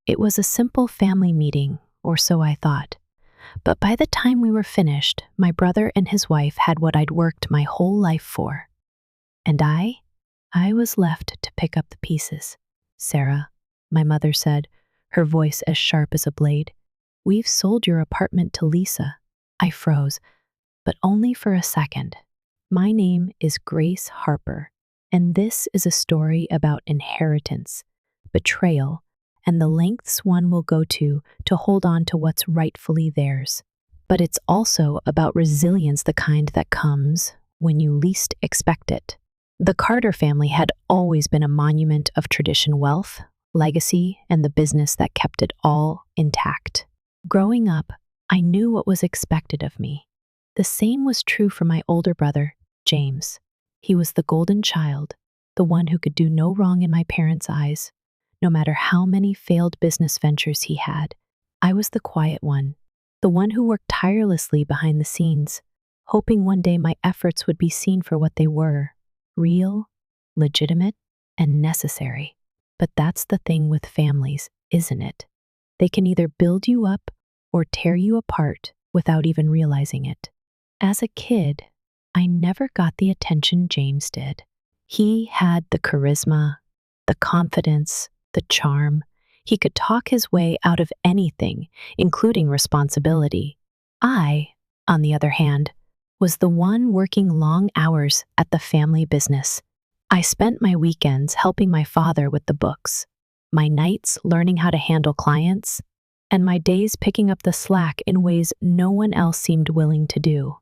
It was a simple family meeting, or so I thought. But by the time we were finished, my brother and his wife had what I'd worked my whole life for. And I was left to pick up the pieces. "Sarah," my mother said, her voice as sharp as a blade, "we've sold your apartment to Lisa." I froze, but only for a second. My name is Grace Harper, and this is a story about inheritance, betrayal, and the lengths one will go to hold on to what's rightfully theirs. But it's also about resilience, the kind that comes when you least expect it. The Carter family had always been a monument of tradition, wealth, legacy, and the business that kept it all intact. Growing up, I knew what was expected of me. The same was true for my older brother, James. He was the golden child, the one who could do no wrong in my parents' eyes. No matter how many failed business ventures he had, I was the quiet one, the one who worked tirelessly behind the scenes, hoping one day my efforts would be seen for what they were: real, legitimate, and necessary. But that's the thing with families, isn't it? They can either build you up or tear you apart without even realizing it. As a kid, I never got the attention James did. He had the charisma, the confidence, the charm. He could talk his way out of anything, including responsibility. I, on the other hand, was the one working long hours at the family business. I spent my weekends helping my father with the books, my nights learning how to handle clients, and my days picking up the slack in ways no one else seemed willing to do.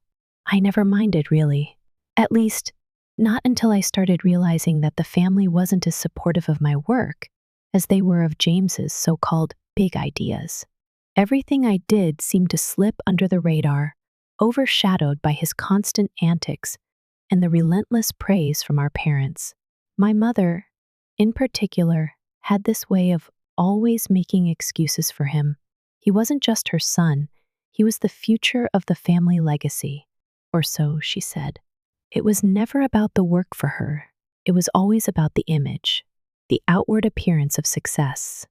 I never minded, really. At least, not until I started realizing that the family wasn't as supportive of my work as they were of James's so-called big ideas. Everything I did seemed to slip under the radar, overshadowed by his constant antics and the relentless praise from our parents. My mother, in particular, had this way of always making excuses for him. He wasn't just her son, he was the future of the family legacy, or so she said. It was never about the work for her. It was always about the image, the outward appearance of success.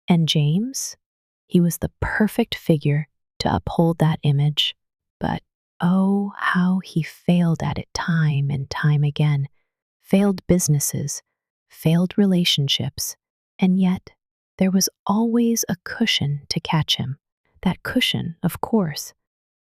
And James? He was the perfect figure to uphold that image. But oh, how he failed at it time and time again. Failed businesses, failed relationships, and yet there was always a cushion to catch him. That cushion, of course,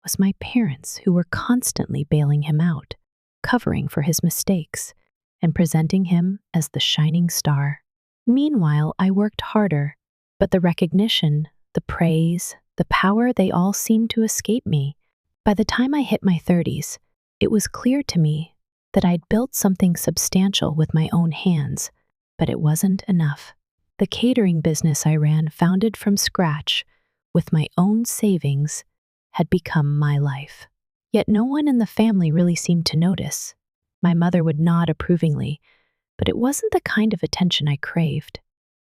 was my parents, who were constantly bailing him out, covering for his mistakes, and presenting him as the shining star. Meanwhile, I worked harder, but the recognition, the praise, the power, they all seemed to escape me. By the time I hit my 30s, it was clear to me that I'd built something substantial with my own hands, but it wasn't enough. The catering business I ran, founded from scratch, with my own savings, had become my life. Yet no one in the family really seemed to notice. My mother would nod approvingly, but it wasn't the kind of attention I craved.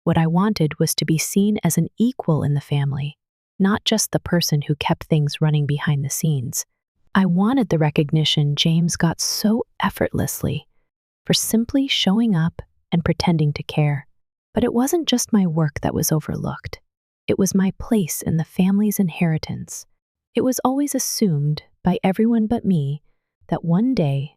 What I wanted was to be seen as an equal in the family, not just the person who kept things running behind the scenes. I wanted the recognition James got so effortlessly for simply showing up and pretending to care. But it wasn't just my work that was overlooked. It was my place in the family's inheritance. It was always assumed by everyone but me that one day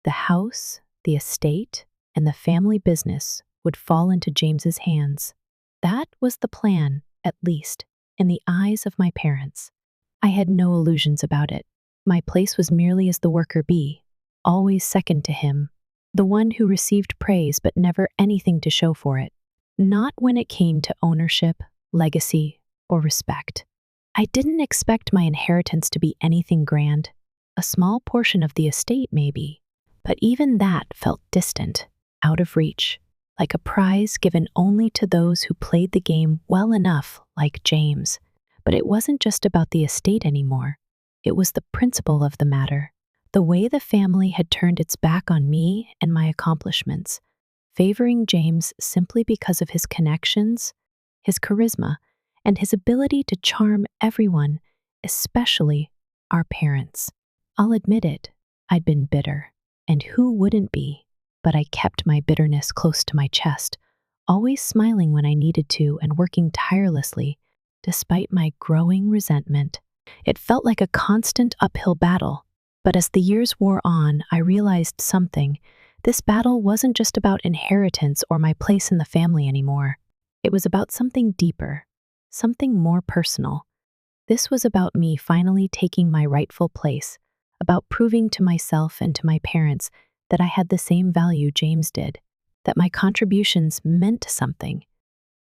the house, the estate, and the family business would fall into James's hands. That was the plan, at least, in the eyes of my parents. I had no illusions about it. My place was merely as the worker bee, always second to him, the one who received praise but never anything to show for it. Not when it came to ownership, legacy, or respect. I didn't expect my inheritance to be anything grand. A small portion of the estate, maybe, but even that felt distant, out of reach, like a prize given only to those who played the game well enough, like James. But it wasn't just about the estate anymore. It was the principle of the matter, the way the family had turned its back on me and my accomplishments, favoring James simply because of his connections, his charisma, and his ability to charm everyone, especially our parents. I'll admit it, I'd been bitter, and who wouldn't be? But I kept my bitterness close to my chest, always smiling when I needed to and working tirelessly despite my growing resentment. It felt like a constant uphill battle, but as the years wore on, I realized something. This battle wasn't just about inheritance or my place in the family anymore. It was about something deeper, something more personal. This was about me finally taking my rightful place, about proving to myself and to my parents that I had the same value James did, that my contributions meant something.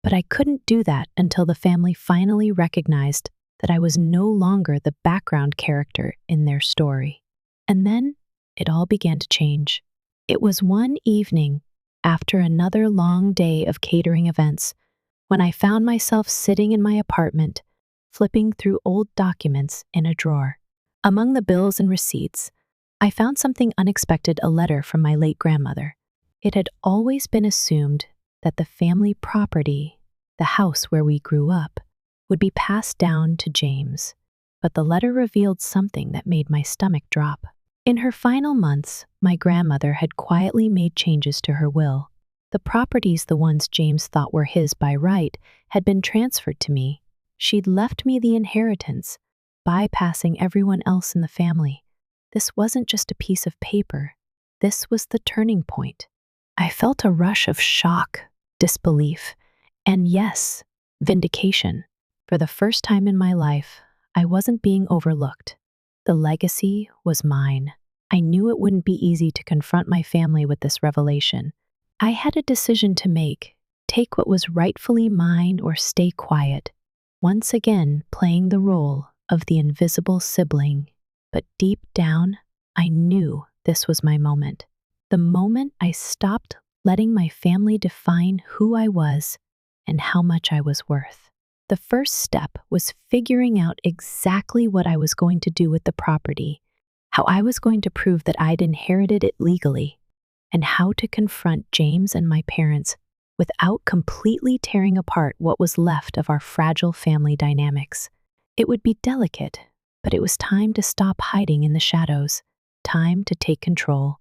But I couldn't do that until the family finally recognized that I was no longer the background character in their story. And then it all began to change. It was one evening, after another long day of catering events, when I found myself sitting in my apartment, flipping through old documents in a drawer. Among the bills and receipts, I found something unexpected, a letter from my late grandmother. It had always been assumed that the family property, the house where we grew up, would be passed down to James. But the letter revealed something that made my stomach drop. In her final months, my grandmother had quietly made changes to her will. The properties, the ones James thought were his by right, had been transferred to me. She'd left me the inheritance, bypassing everyone else in the family. This wasn't just a piece of paper. This was the turning point. I felt a rush of shock, disbelief, and yes, vindication. For the first time in my life, I wasn't being overlooked. The legacy was mine. I knew it wouldn't be easy to confront my family with this revelation. I had a decision to make: take what was rightfully mine or stay quiet, once again playing the role of the invisible sibling. But deep down, I knew this was my moment. The moment I stopped letting my family define who I was and how much I was worth. The first step was figuring out exactly what I was going to do with the property, how I was going to prove that I'd inherited it legally, and how to confront James and my parents without completely tearing apart what was left of our fragile family dynamics. It would be delicate, but it was time to stop hiding in the shadows, time to take control.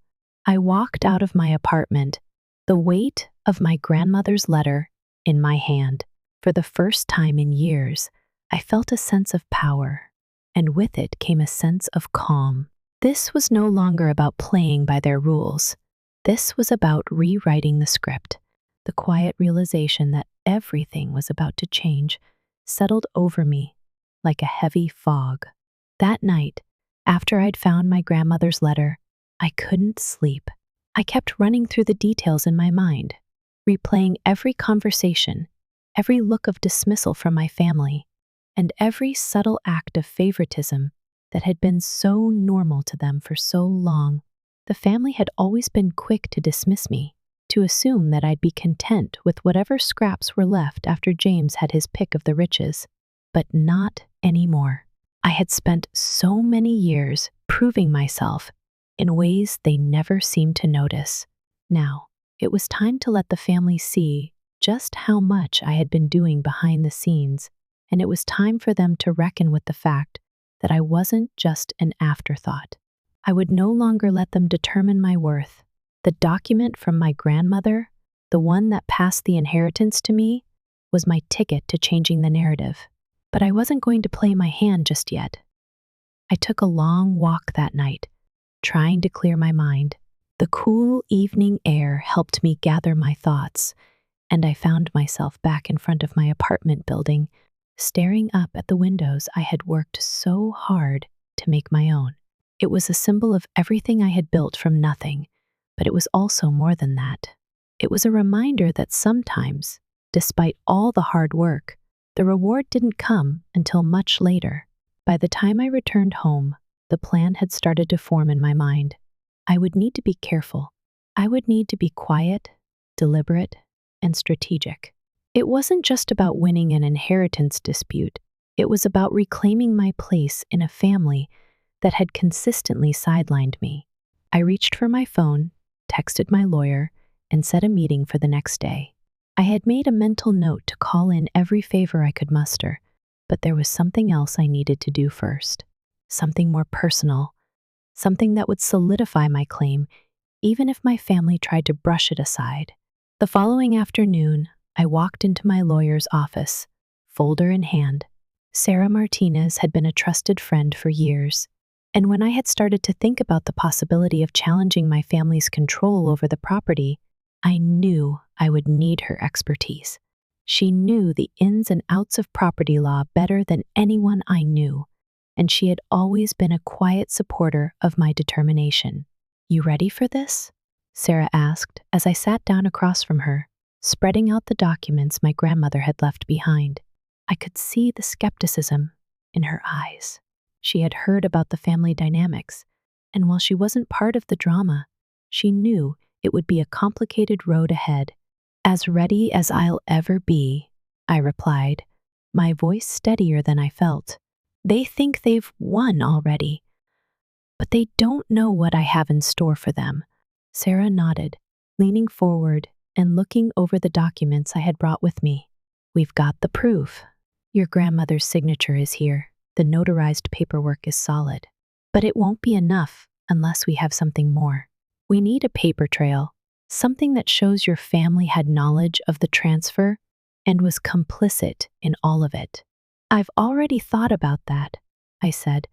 I walked out of my apartment, the weight of my grandmother's letter in my hand. For the first time in years, I felt a sense of power, and with it came a sense of calm. This was no longer about playing by their rules. This was about rewriting the script. The quiet realization that everything was about to change settled over me like a heavy fog. That night, after I'd found my grandmother's letter, I couldn't sleep. I kept running through the details in my mind, replaying every conversation, every look of dismissal from my family, and every subtle act of favoritism that had been so normal to them for so long. The family had always been quick to dismiss me, to assume that I'd be content with whatever scraps were left after James had his pick of the riches. But not anymore. I had spent so many years proving myself in ways they never seemed to notice. Now, it was time to let the family see just how much I had been doing behind the scenes, and it was time for them to reckon with the fact that I wasn't just an afterthought. I would no longer let them determine my worth. The document from my grandmother, the one that passed the inheritance to me, was my ticket to changing the narrative. But I wasn't going to play my hand just yet. I took a long walk that night, trying to clear my mind. The cool evening air helped me gather my thoughts, and I found myself back in front of my apartment building, staring up at the windows I had worked so hard to make my own. It was a symbol of everything I had built from nothing, but it was also more than that. It was a reminder that sometimes, despite all the hard work, the reward didn't come until much later. By the time I returned home, the plan had started to form in my mind. I would need to be careful. I would need to be quiet, deliberate, and strategic. It wasn't just about winning an inheritance dispute. It was about reclaiming my place in a family that had consistently sidelined me. I reached for my phone, texted my lawyer, and set a meeting for the next day. I had made a mental note to call in every favor I could muster, but there was something else I needed to do first. Something more personal. Something that would solidify my claim, even if my family tried to brush it aside. The following afternoon, I walked into my lawyer's office, folder in hand. Sarah Martinez had been a trusted friend for years, and when I had started to think about the possibility of challenging my family's control over the property, I knew I would need her expertise. She knew the ins and outs of property law better than anyone I knew, and she had always been a quiet supporter of my determination. "You ready for this?" Sarah asked as I sat down across from her, spreading out the documents my grandmother had left behind. I could see the skepticism in her eyes. She had heard about the family dynamics, and while she wasn't part of the drama, she knew it would be a complicated road ahead. "As ready as I'll ever be," I replied, my voice steadier than I felt. "They think they've won already, but they don't know what I have in store for them." Sarah nodded, leaning forward and looking over the documents I had brought with me. "We've got the proof. Your grandmother's signature is here. The notarized paperwork is solid. But it won't be enough unless we have something more. We need a paper trail, something that shows your family had knowledge of the transfer and was complicit in all of it." "I've already thought about that," I said.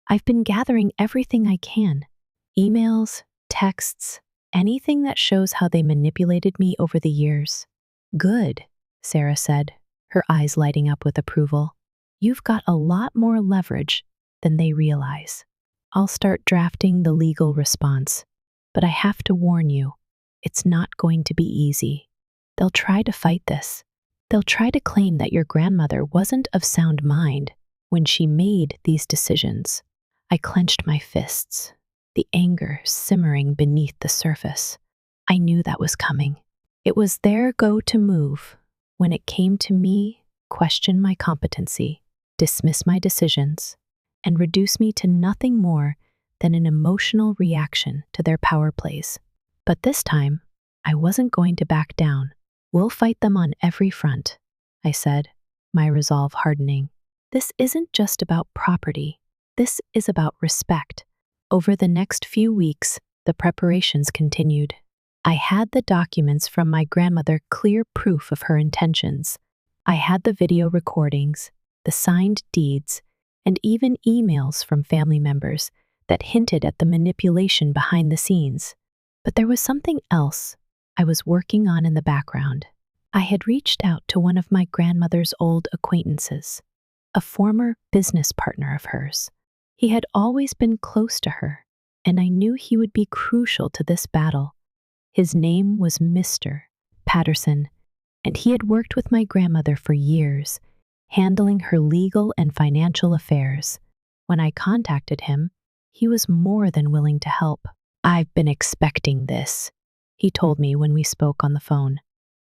"I've been gathering everything I can. Emails, texts, anything that shows how they manipulated me over the years." "Good," Sarah said, her eyes lighting up with approval. "You've got a lot more leverage than they realize. I'll start drafting the legal response, but I have to warn you, it's not going to be easy. They'll try to fight this. They'll try to claim that your grandmother wasn't of sound mind when she made these decisions." I clenched my fists, the anger simmering beneath the surface. I knew that was coming. It was their go-to move when it came to me, question my competency, dismiss my decisions, and reduce me to nothing more than an emotional reaction to their power plays. But this time, I wasn't going to back down. "We'll fight them on every front," I said, my resolve hardening. "This isn't just about property. This is about respect." Over the next few weeks, the preparations continued. I had the documents from my grandmother, clear proof of her intentions. I had the video recordings, the signed deeds, and even emails from family members that hinted at the manipulation behind the scenes. But there was something else I was working on in the background. I had reached out to one of my grandmother's old acquaintances, a former business partner of hers. He had always been close to her, and I knew he would be crucial to this battle. His name was Mr. Patterson, and he had worked with my grandmother for years, handling her legal and financial affairs. When I contacted him, he was more than willing to help. "I've been expecting this," he told me when we spoke on the phone.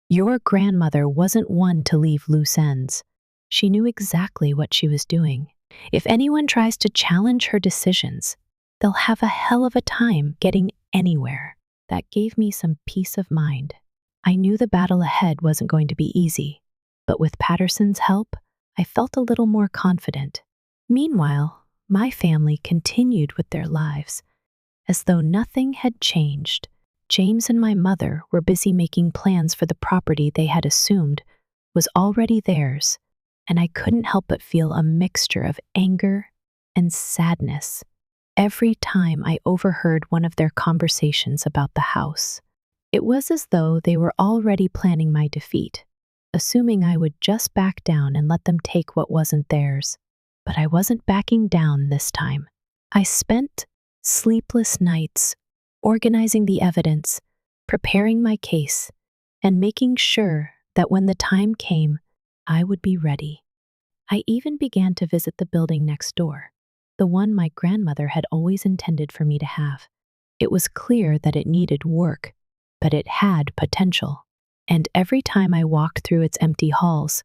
"Your grandmother wasn't one to leave loose ends. She knew exactly what she was doing. If anyone tries to challenge her decisions, they'll have a hell of a time getting anywhere." That gave me some peace of mind. I knew the battle ahead wasn't going to be easy, but with Patterson's help, I felt a little more confident. Meanwhile, my family continued with their lives, as though nothing had changed. James and my mother were busy making plans for the property they had assumed was already theirs, and I couldn't help but feel a mixture of anger and sadness every time I overheard one of their conversations about the house. It was as though they were already planning my defeat, assuming I would just back down and let them take what wasn't theirs. But I wasn't backing down this time. I spent sleepless nights organizing the evidence, preparing my case, and making sure that when the time came, I would be ready. I even began to visit the building next door, the one my grandmother had always intended for me to have. It was clear that it needed work, but it had potential. And every time I walked through its empty halls,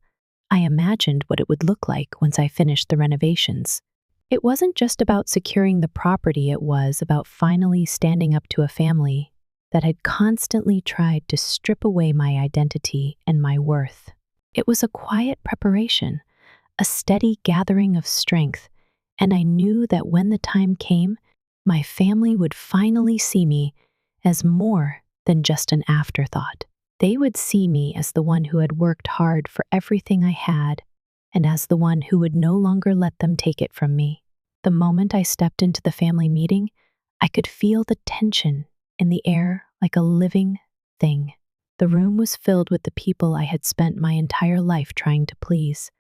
I imagined what it would look like once I finished the renovations. It wasn't just about securing the property, it was about finally standing up to a family that had constantly tried to strip away my identity and my worth. It was a quiet preparation, a steady gathering of strength, and I knew that when the time came, my family would finally see me as more than just an afterthought. They would see me as the one who had worked hard for everything I had, and as the one who would no longer let them take it from me. The moment I stepped into the family meeting, I could feel the tension in the air like a living thing. The room was filled with the people I had spent my entire life trying to please,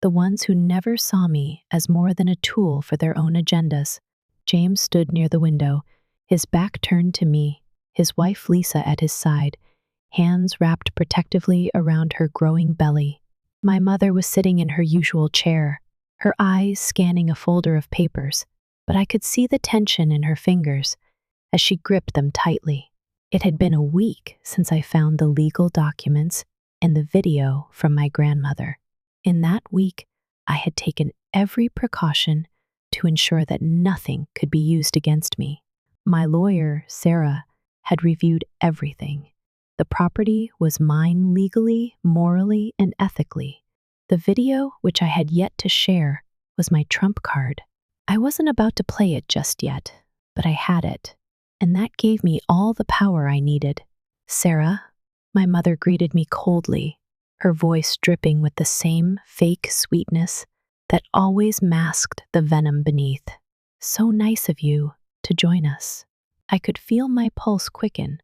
the ones who never saw me as more than a tool for their own agendas. James stood near the window, his back turned to me, his wife Lisa at his side, hands wrapped protectively around her growing belly. My mother was sitting in her usual chair, her eyes scanning a folder of papers, but I could see the tension in her fingers as she gripped them tightly. It had been a week since I found the legal documents and the video from my grandmother. In that week, I had taken every precaution to ensure that nothing could be used against me. My lawyer, Sarah, had reviewed everything. The property was mine legally, morally, and ethically. The video, which I had yet to share, was my trump card. I wasn't about to play it just yet, but I had it, and that gave me all the power I needed. "Sarah," my mother greeted me coldly, her voice dripping with the same fake sweetness that always masked the venom beneath. "So nice of you to join us." I could feel my pulse quicken,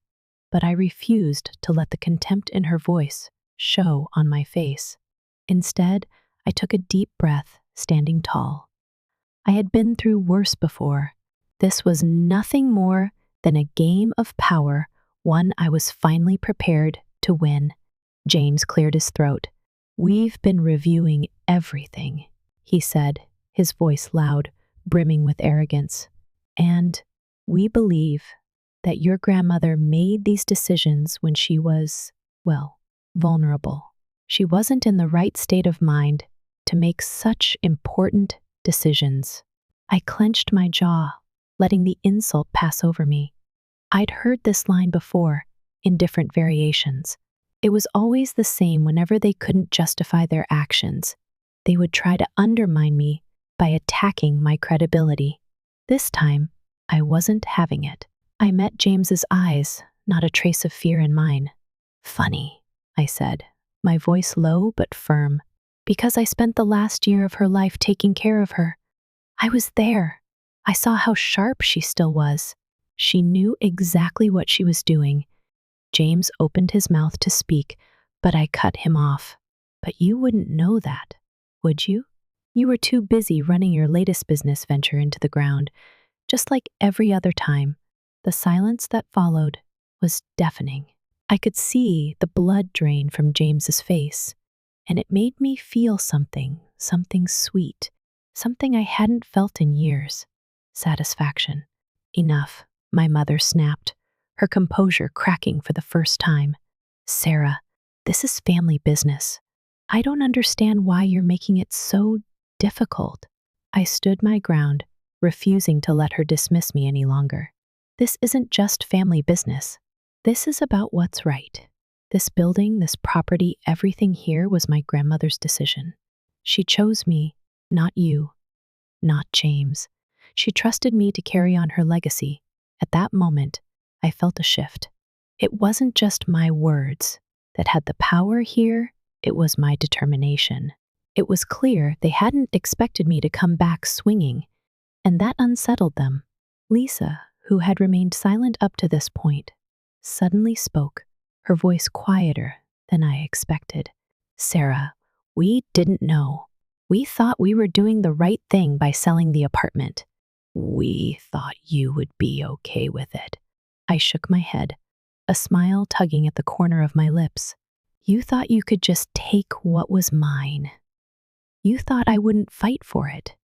but I refused to let the contempt in her voice show on my face. Instead, I took a deep breath, standing tall. I had been through worse before. This was nothing more than a game of power, one I was finally prepared to win. James cleared his throat. "We've been reviewing everything," he said, his voice loud, brimming with arrogance. "And we believe that your grandmother made these decisions when she was, well, vulnerable. She wasn't in the right state of mind to make such important decisions." I clenched my jaw, letting the insult pass over me. I'd heard this line before, in different variations. It was always the same whenever they couldn't justify their actions. They would try to undermine me by attacking my credibility. This time, I wasn't having it. I met James's eyes, not a trace of fear in mine. "Funny," I said, my voice low but firm, "because I spent the last year of her life taking care of her. I was there. I saw how sharp she still was. She knew exactly what she was doing." James opened his mouth to speak, but I cut him off. "But you wouldn't know that, would you? You were too busy running your latest business venture into the ground, just like every other time." The silence that followed was deafening. I could see the blood drain from James's face, and it made me feel something sweet, something I hadn't felt in years. Satisfaction. "Enough," my mother snapped, her composure cracking for the first time. "Sarah, this is family business. I don't understand why you're making it so difficult." I stood my ground, refusing to let her dismiss me any longer. "This isn't just family business. This is about what's right. This building, this property, everything here was my grandmother's decision. She chose me, not you, not James. She trusted me to carry on her legacy." At that moment, I felt a shift. It wasn't just my words that had the power here, it was my determination. It was clear they hadn't expected me to come back swinging, and that unsettled them. Lisa, who had remained silent up to this point, suddenly spoke, her voice quieter than I expected. "Sarah, we didn't know. We thought we were doing the right thing by selling the apartment. We thought you would be okay with it." I shook my head, a smile tugging at the corner of my lips. "You thought you could just take what was mine. You thought I wouldn't fight for it.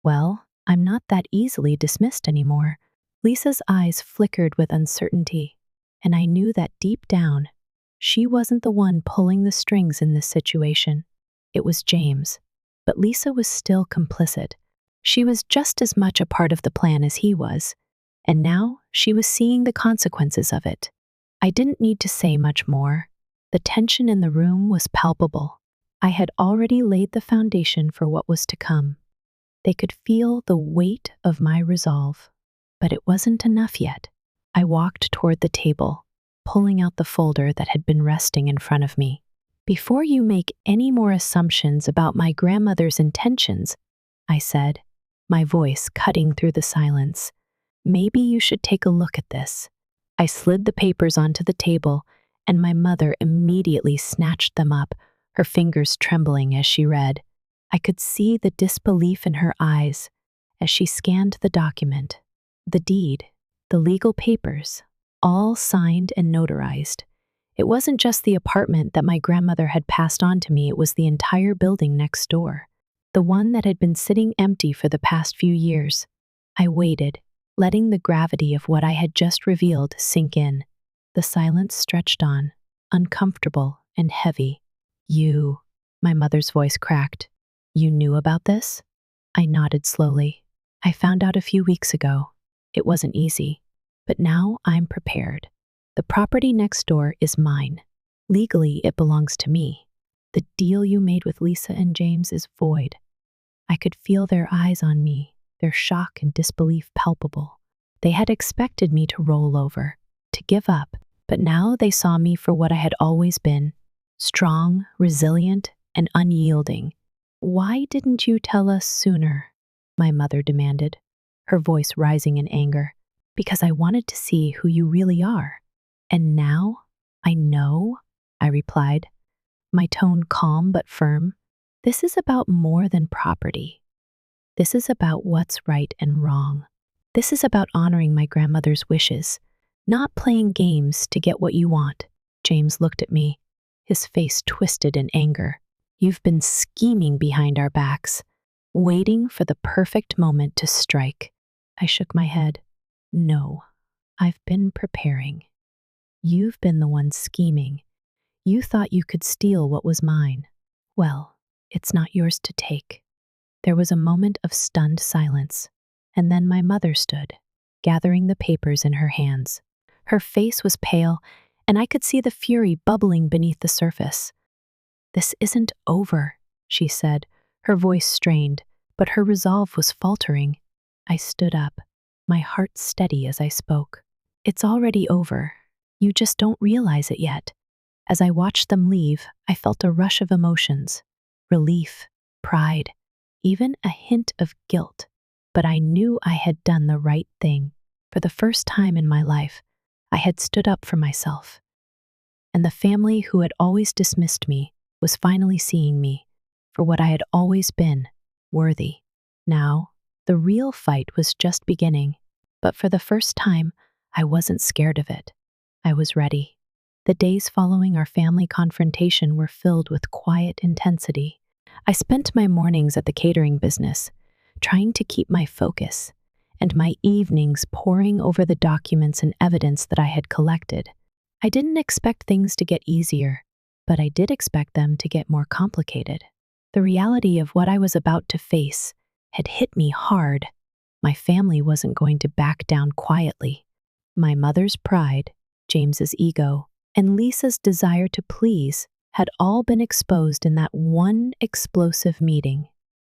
Well, I'm not that easily dismissed anymore." Lisa's eyes flickered with uncertainty, and I knew that deep down, she wasn't the one pulling the strings in this situation. It was James. But Lisa was still complicit. She was just as much a part of the plan as he was, and now she was seeing the consequences of it. I didn't need to say much more. The tension in the room was palpable. I had already laid the foundation for what was to come. They could feel the weight of my resolve, but it wasn't enough yet. I walked toward the table, pulling out the folder that had been resting in front of me. "Before you make any more assumptions about my grandmother's intentions," I said, my voice cutting through the silence, "maybe you should take a look at this." I slid the papers onto the table, and my mother immediately snatched them up, her fingers trembling as she read. I could see the disbelief in her eyes as she scanned the document. The deed, the legal papers, all signed and notarized. It wasn't just the apartment that my grandmother had passed on to me, it was the entire building next door, the one that had been sitting empty for the past few years. I waited, letting the gravity of what I had just revealed sink in. The silence stretched on, uncomfortable and heavy. "You," my mother's voice cracked. "You knew about this?" I nodded slowly. "I found out a few weeks ago. It wasn't easy, but now I'm prepared. The property next door is mine. Legally, it belongs to me. The deal you made with Lisa and James is void." I could feel their eyes on me, their shock and disbelief palpable. They had expected me to roll over, to give up, but now they saw me for what I had always been: strong, resilient, and unyielding. "Why didn't you tell us sooner?" my mother demanded, her voice rising in anger. "Because I wanted to see who you really are. And now I know," I replied, my tone calm but firm. "This is about more than property. This is about what's right and wrong. This is about honoring my grandmother's wishes, not playing games to get what you want." James looked at me, his face twisted in anger. "You've been scheming behind our backs, waiting for the perfect moment to strike." I shook my head. "No, I've been preparing. You've been the one scheming. You thought you could steal what was mine. Well, it's not yours to take." There was a moment of stunned silence, and then my mother stood, gathering the papers in her hands. Her face was pale, and I could see the fury bubbling beneath the surface. "This isn't over," she said, her voice strained, but her resolve was faltering. I stood up, my heart steady as I spoke. "It's already over. You just don't realize it yet." As I watched them leave, I felt a rush of emotions: relief, pride, even a hint of guilt. But I knew I had done the right thing. For the first time in my life, I had stood up for myself. And the family who had always dismissed me was finally seeing me for what I had always been: worthy. Now, the real fight was just beginning, but for the first time, I wasn't scared of it. I was ready. The days following our family confrontation were filled with quiet intensity. I spent my mornings at the catering business, trying to keep my focus, and my evenings poring over the documents and evidence that I had collected. I didn't expect things to get easier, but I did expect them to get more complicated. The reality of what I was about to face had hit me hard. My family wasn't going to back down quietly. My mother's pride, James's ego, and Lisa's desire to please had all been exposed in that one explosive meeting.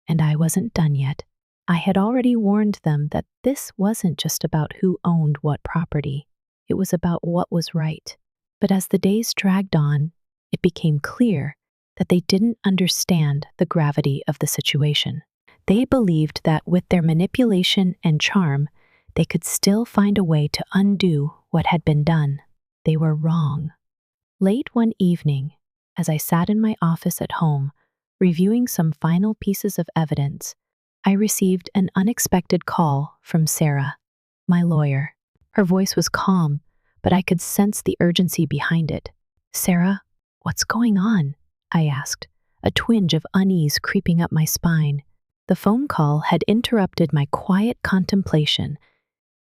And I wasn't done yet. I had already warned them that this wasn't just about who owned what property. It was about what was right. But as the days dragged on, it became clear that they didn't understand the gravity of the situation. They believed that with their manipulation and charm, they could still find a way to undo what had been done. They were wrong. Late one evening, as I sat in my office at home, reviewing some final pieces of evidence, I received an unexpected call from Sarah, my lawyer. Her voice was calm, but I could sense the urgency behind it. "Sarah, what's going on?" I asked, a twinge of unease creeping up my spine. The phone call had interrupted my quiet contemplation,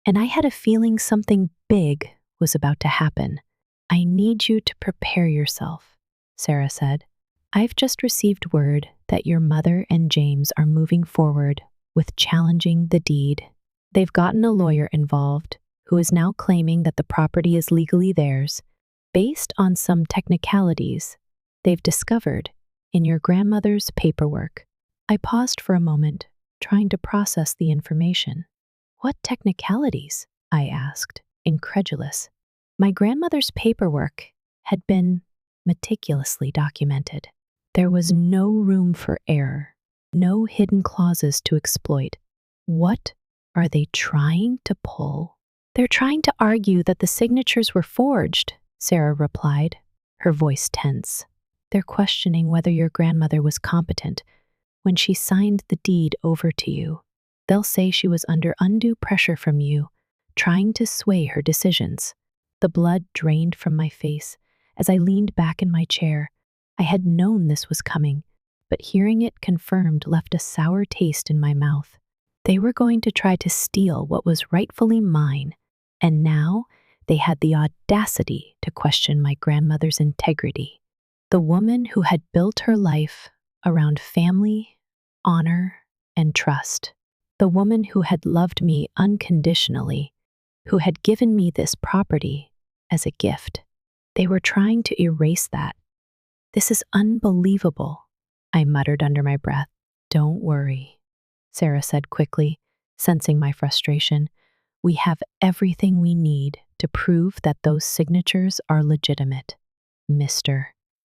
and I had a feeling something big was about to happen. "I need you to prepare yourself," Sarah said. "I've just received word that your mother and James are moving forward with challenging the deed. They've gotten a lawyer involved who is now claiming that the property is legally theirs, based on some technicalities they've discovered in your grandmother's paperwork." I paused for a moment, trying to process the information. "What technicalities?" I asked, incredulous. My grandmother's paperwork had been meticulously documented. There was no room for error, no hidden clauses to exploit. What are they trying to pull? They're trying to argue that the signatures were forged, Sarah replied, her voice tense. They're questioning whether your grandmother was competent when she signed the deed over to you. They'll say she was under undue pressure from you, trying to sway her decisions. The blood drained from my face as I leaned back in my chair. I had known this was coming, but hearing it confirmed left a sour taste in my mouth. They were going to try to steal what was rightfully mine, and now they had the audacity to question my grandmother's integrity. The woman who had built her life around family, honor, and trust. The woman who had loved me unconditionally, who had given me this property as a gift. They were trying to erase that. This is unbelievable, I muttered under my breath. Don't worry, Sarah said quickly, sensing my frustration. We have everything we need to prove that those signatures are legitimate. Mr.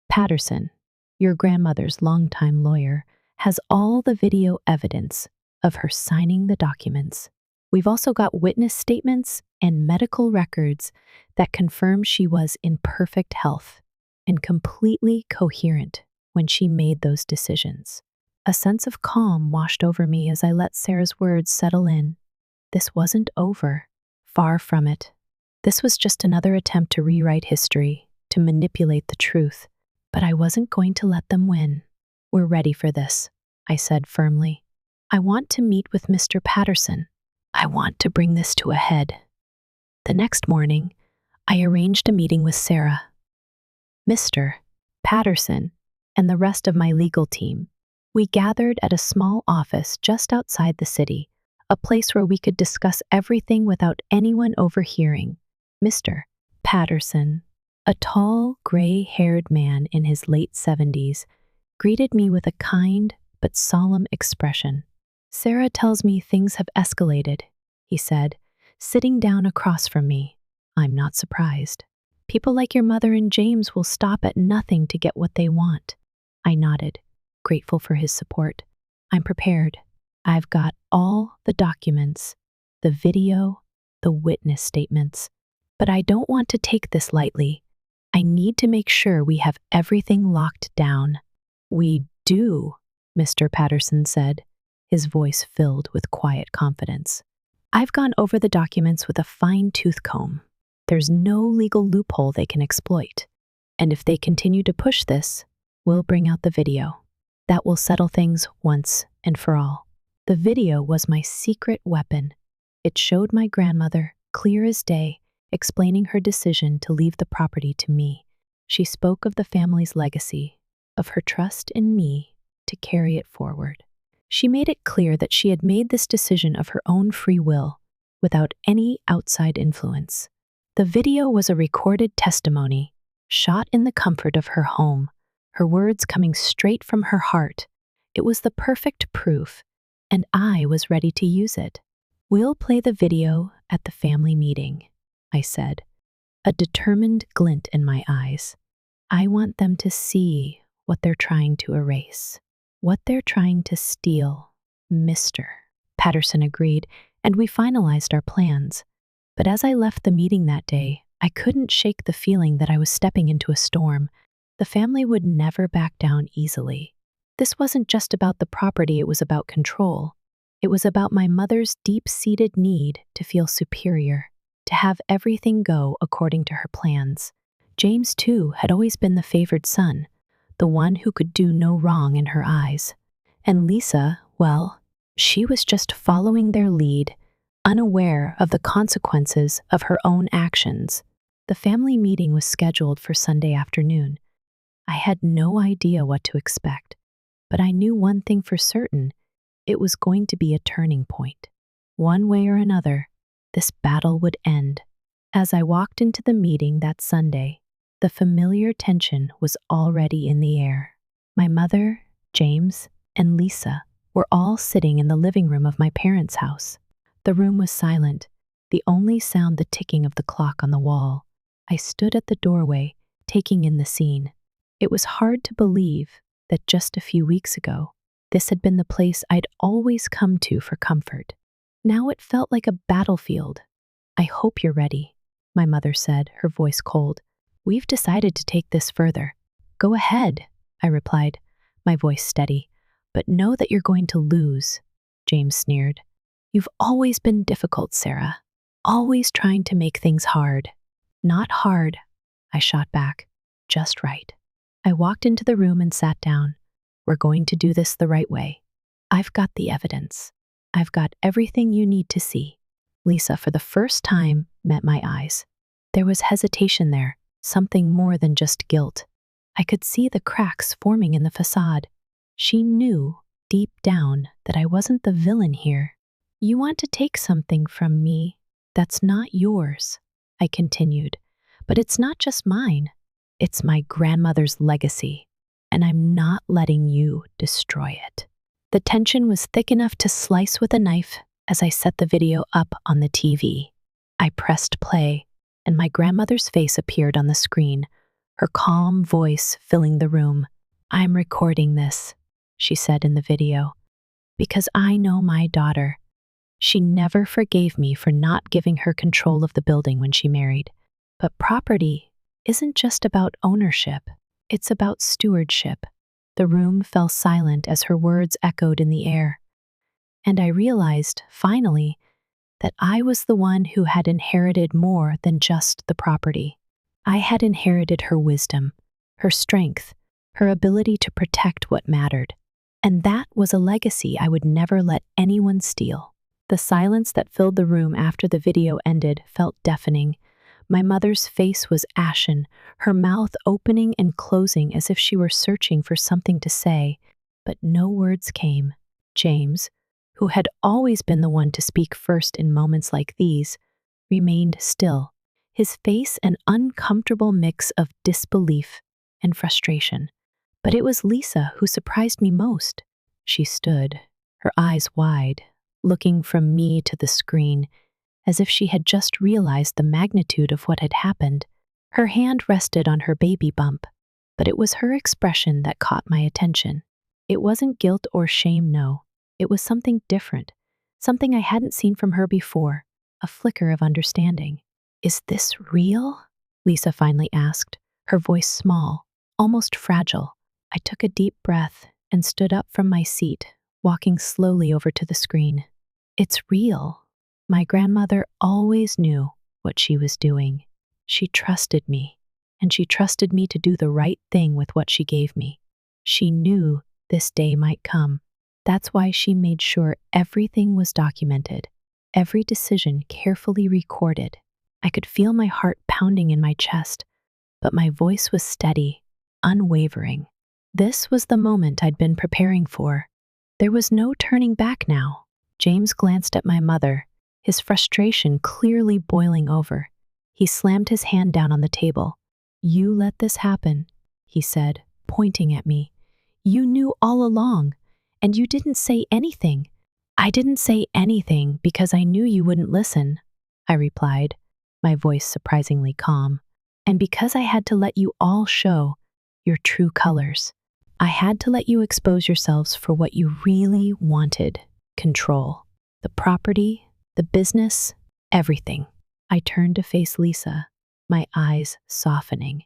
Patterson, your grandmother's longtime lawyer, has all the video evidence of her signing the documents. We've also got witness statements and medical records that confirm she was in perfect health and completely coherent when she made those decisions. A sense of calm washed over me as I let Sarah's words settle in. This wasn't over. Far from it. This was just another attempt to rewrite history, to manipulate the truth. But I wasn't going to let them win. We're ready for this, I said firmly. I want to meet with Mr. Patterson. I want to bring this to a head. The next morning, I arranged a meeting with Sarah, Mr. Patterson, and the rest of my legal team. We gathered at a small office just outside the city, a place where we could discuss everything without anyone overhearing. Mr. Patterson, a tall, gray-haired man in his late 70s, greeted me with a kind but solemn expression. Sarah tells me things have escalated, he said, sitting down across from me. I'm not surprised. People like your mother and James will stop at nothing to get what they want. I nodded, grateful for his support. I'm prepared. I've got all the documents, the video, the witness statements. But I don't want to take this lightly. I need to make sure we have everything locked down. We do, Mr. Patterson said, his voice filled with quiet confidence. I've gone over the documents with a fine-tooth comb. There's no legal loophole they can exploit. And if they continue to push this, we'll bring out the video. That will settle things once and for all. The video was my secret weapon. It showed my grandmother, clear as day, explaining her decision to leave the property to me. She spoke of the family's legacy, of her trust in me to carry it forward. She made it clear that she had made this decision of her own free will, without any outside influence. The video was a recorded testimony, shot in the comfort of her home, her words coming straight from her heart. It was the perfect proof, and I was ready to use it. We'll play the video at the family meeting, I said, a determined glint in my eyes. I want them to see what they're trying to erase, what they're trying to steal. Mr. Patterson agreed, and we finalized our plans. But as I left the meeting that day, I couldn't shake the feeling that I was stepping into a storm. The family would never back down easily. This wasn't just about the property, it was about control. It was about my mother's deep-seated need to feel superior, to have everything go according to her plans. James, too, had always been the favored son, the one who could do no wrong in her eyes. And Lisa, well, she was just following their lead, unaware of the consequences of her own actions. The family meeting was scheduled for Sunday afternoon. I had no idea what to expect, but I knew one thing for certain. It was going to be a turning point. One way or another, this battle would end. As I walked into the meeting that Sunday, the familiar tension was already in the air. My mother, James, and Lisa were all sitting in the living room of my parents' house. The room was silent, the only sound the ticking of the clock on the wall. I stood at the doorway, taking in the scene. It was hard to believe that just a few weeks ago, this had been the place I'd always come to for comfort. Now it felt like a battlefield. I hope you're ready, my mother said, her voice cold. We've decided to take this further. Go ahead, I replied, my voice steady. But know that you're going to lose, James sneered. You've always been difficult, Sarah. Always trying to make things hard. Not hard, I shot back. Just right. I walked into the room and sat down. We're going to do this the right way. I've got the evidence. I've got everything you need to see. Lisa, for the first time, met my eyes. There was hesitation there, something more than just guilt. I could see the cracks forming in the facade. She knew, deep down, that I wasn't the villain here. You want to take something from me that's not yours, I continued. But it's not just mine. It's my grandmother's legacy, and I'm not letting you destroy it. The tension was thick enough to slice with a knife as I set the video up on the TV. I pressed play, and my grandmother's face appeared on the screen, her calm voice filling the room. I'm recording this, she said in the video, because I know my daughter. She never forgave me for not giving her control of the building when she married. But property isn't just about ownership, it's about stewardship. The room fell silent as her words echoed in the air. And I realized, finally, that I was the one who had inherited more than just the property. I had inherited her wisdom, her strength, her ability to protect what mattered. And that was a legacy I would never let anyone steal. The silence that filled the room after the video ended felt deafening. My mother's face was ashen, her mouth opening and closing as if she were searching for something to say, but no words came. James, who had always been the one to speak first in moments like these, remained still, his face an uncomfortable mix of disbelief and frustration. But it was Lisa who surprised me most. She stood, her eyes wide, looking from me to the screen, as if she had just realized the magnitude of what had happened. Her hand rested on her baby bump, but it was her expression that caught my attention. It wasn't guilt or shame, no. It was something different, something I hadn't seen from her before, a flicker of understanding. Is this real? Lisa finally asked, her voice small, almost fragile. I took a deep breath and stood up from my seat, walking slowly over to the screen. It's real. My grandmother always knew what she was doing. She trusted me, and she trusted me to do the right thing with what she gave me. She knew this day might come. That's why she made sure everything was documented, every decision carefully recorded. I could feel my heart pounding in my chest, but my voice was steady, unwavering. This was the moment I'd been preparing for. There was no turning back now. James glanced at my mother, his frustration clearly boiling over. He slammed his hand down on the table. You let this happen, he said, pointing at me. You knew all along, and you didn't say anything. I didn't say anything because I knew you wouldn't listen, I replied, my voice surprisingly calm. And because I had to let you all show your true colors. I had to let you expose yourselves for what you really wanted. Control. The property, the business, everything. I turned to face Lisa, my eyes softening.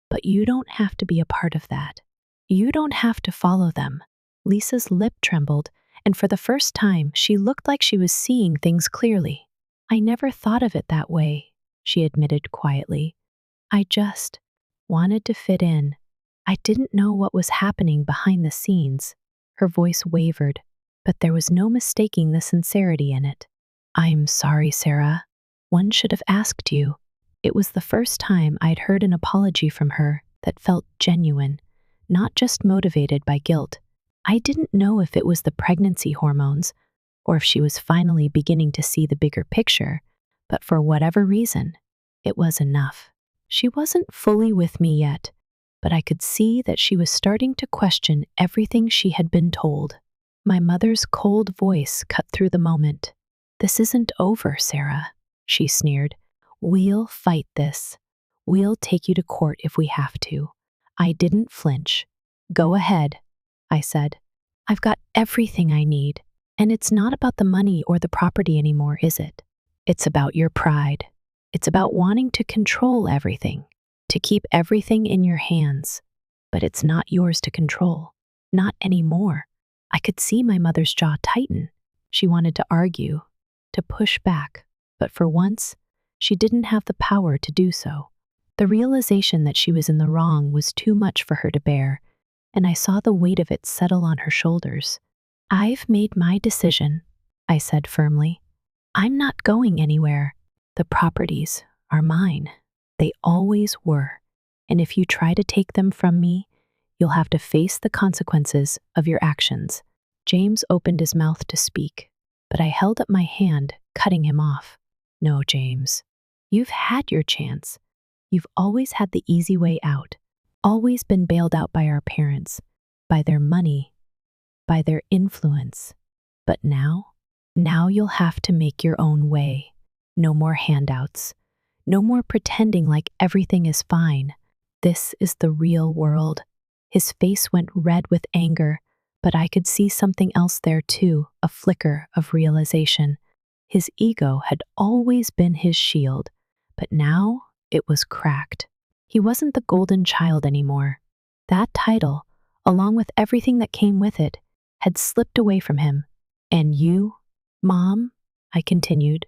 But you don't have to be a part of that. You don't have to follow them. Lisa's lip trembled, and for the first time, she looked like she was seeing things clearly. I never thought of it that way, she admitted quietly. I just wanted to fit in. I didn't know what was happening behind the scenes. Her voice wavered, but there was no mistaking the sincerity in it. I'm sorry, Sarah. One should have asked you. It was the first time I'd heard an apology from her that felt genuine, not just motivated by guilt. I didn't know if it was the pregnancy hormones or if she was finally beginning to see the bigger picture, but for whatever reason, it was enough. She wasn't fully with me yet, but I could see that she was starting to question everything she had been told. My mother's cold voice cut through the moment. This isn't over, Sarah, she sneered. We'll fight this. We'll take you to court if we have to." I didn't flinch. "Go ahead," I said. "I've got everything I need. And it's not about the money or the property anymore, is it? It's about your pride. It's about wanting to control everything, to keep everything in your hands. But it's not yours to control. Not anymore." I could see my mother's jaw tighten. She wanted to argue, to push back, but for once, she didn't have the power to do so. The realization that she was in the wrong was too much for her to bear, and I saw the weight of it settle on her shoulders. "I've made my decision," I said firmly. "I'm not going anywhere. The properties are mine. They always were. And if you try to take them from me, you'll have to face the consequences of your actions." James opened his mouth to speak, but I held up my hand, cutting him off. "No, James. You've had your chance. You've always had the easy way out, always been bailed out by our parents, by their money, by their influence. But now you'll have to make your own way. No more handouts. No more pretending like everything is fine. This is the real world." His face went red with anger, but I could see something else there too, a flicker of realization. His ego had always been his shield, but now it was cracked. He wasn't the golden child anymore. That title, along with everything that came with it, had slipped away from him. "And you, Mom," I continued,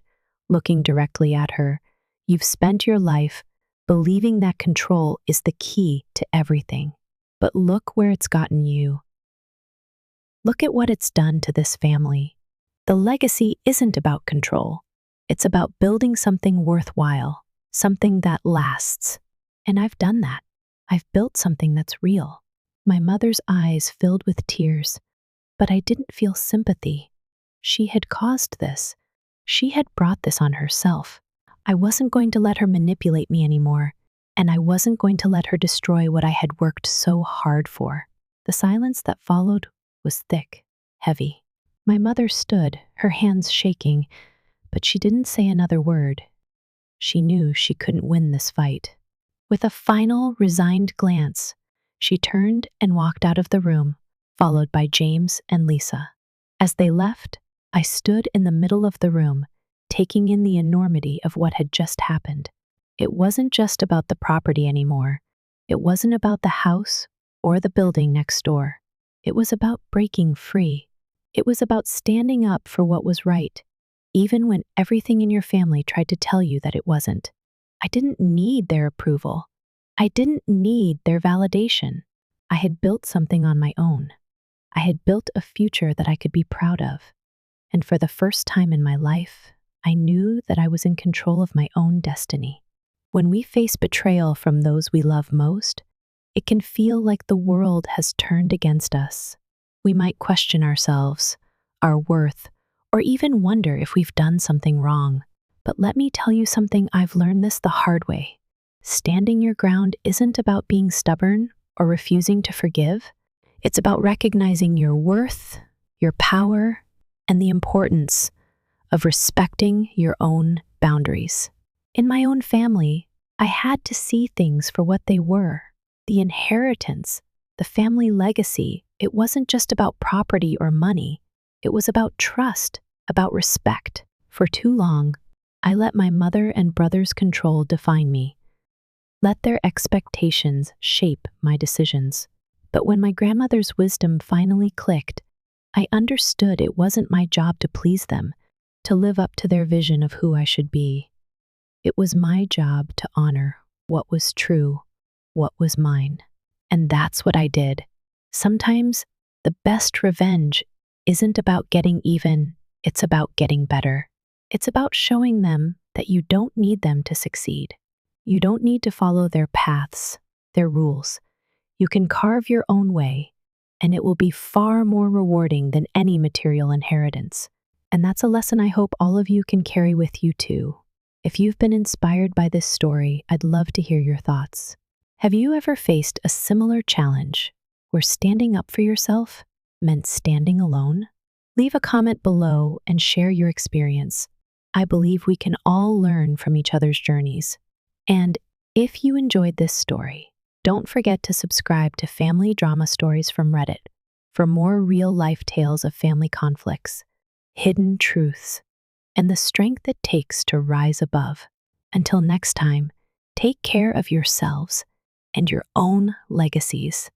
looking directly at her, "you've spent your life believing that control is the key to everything. But look where it's gotten you. Look at what it's done to this family. The legacy isn't about control. It's about building something worthwhile, something that lasts. And I've done that. I've built something that's real." My mother's eyes filled with tears, but I didn't feel sympathy. She had caused this. She had brought this on herself. I wasn't going to let her manipulate me anymore, and I wasn't going to let her destroy what I had worked so hard for. The silence that followed was thick, heavy. My mother stood, her hands shaking, but she didn't say another word. She knew she couldn't win this fight. With a final, resigned glance, she turned and walked out of the room, followed by James and Lisa. As they left, I stood in the middle of the room, taking in the enormity of what had just happened. It wasn't just about the property anymore. It wasn't about the house or the building next door. It was about breaking free. It was about standing up for what was right, even when everything in your family tried to tell you that it wasn't. I didn't need their approval. I didn't need their validation. I had built something on my own. I had built a future that I could be proud of. And for the first time in my life, I knew that I was in control of my own destiny. When we face betrayal from those we love most, it can feel like the world has turned against us. We might question ourselves, our worth, or even wonder if we've done something wrong. But let me tell you something, I've learned this the hard way. Standing your ground isn't about being stubborn or refusing to forgive. It's about recognizing your worth, your power, and the importance of respecting your own boundaries. In my own family, I had to see things for what they were. The inheritance, the family legacy, it wasn't just about property or money. It was about trust, about respect. For too long, I let my mother and brother's control define me. Let their expectations shape my decisions. But when my grandmother's wisdom finally clicked, I understood it wasn't my job to please them, to live up to their vision of who I should be. It was my job to honor what was true, what was mine. And that's what I did. Sometimes the best revenge isn't about getting even, it's about getting better. It's about showing them that you don't need them to succeed. You don't need to follow their paths, their rules. You can carve your own way, and it will be far more rewarding than any material inheritance. And that's a lesson I hope all of you can carry with you too. If you've been inspired by this story, I'd love to hear your thoughts. Have you ever faced a similar challenge where standing up for yourself meant standing alone? Leave a comment below and share your experience. I believe we can all learn from each other's journeys. And If you enjoyed this story, don't forget to subscribe to Family Drama Stories from Reddit for more real-life tales of family conflicts, hidden truths, and the strength it takes to rise above. Until next time, take care of yourselves and your own legacies.